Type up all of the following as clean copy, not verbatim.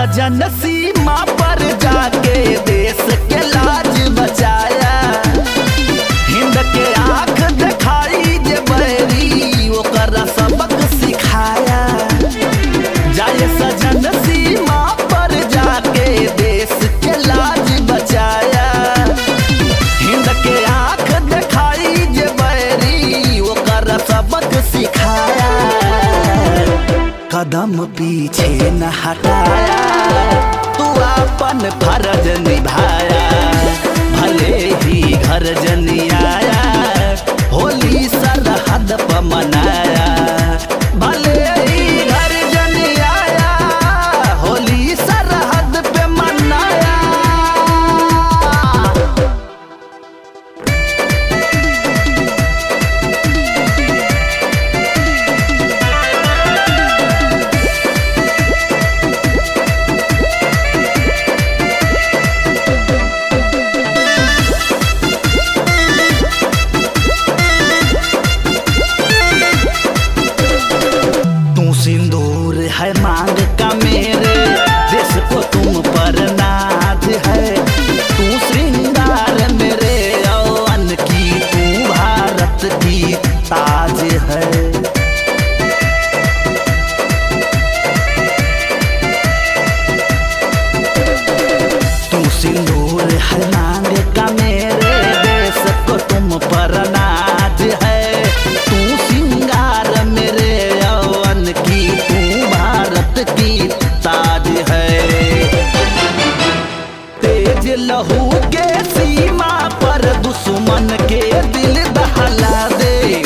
सजन सीमा पर जाके देश के लाज बचाया। हिंद के आंख दिखाई जे बैरी ओकरा सबक सिखाया। जाए सजन सीमा पर जाके देश के लाज बचाया। हिंद के आंख दिखाई जे बैरी ओकरा सबक सिखाया। कदम पीछे न हटाया, तू अपन फर्ज निभाया। भले ही घर जनी आया, होली सरहद पर मनाया। भले ही घर जनी आया, होली सरहद पे मनाया। सिंदूर है मांग का मेरे देश को तुम पर नाज है। तू श्रृंगार मेरे यौवन की, तू भारत की ताज है। तू सिंदूर है मांग का मेरे देश को तुम पर नाज है। तू श्रृंगार मेरे की, तू भारत की ताज है। तेज लहू के सीमा पर दुश्मन के दिल दहला दे।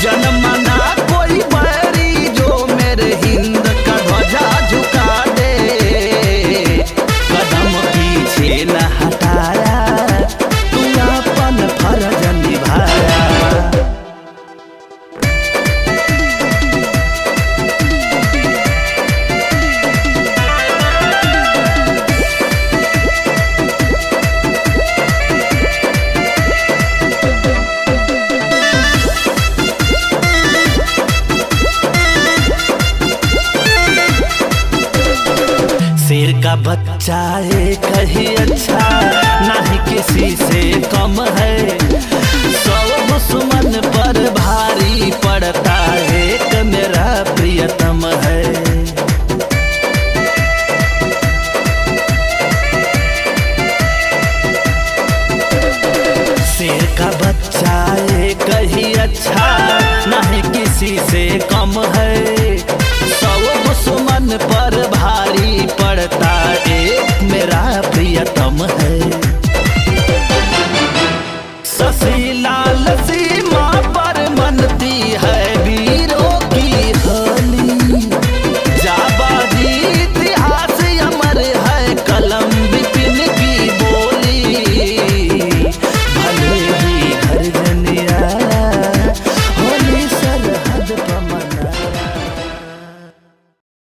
जनमना कोई बैरी जो मेरे हिंद का ध्वजा झुका दे। कदम पीछे न हटाया, तू अपन फर्ज निभाया। शेर का बच्चा है कहीं अच्छा, ना ही किसी से कम है। 100 दुश्मन पर भारी पड़ता है, एक मेरा प्रियतम है। शेर का बच्चा है कहीं अच्छा, ना ही किसी से कम है। 100 दुश्मन पर भारी पड़ता, एक मेरा प्रियतम है।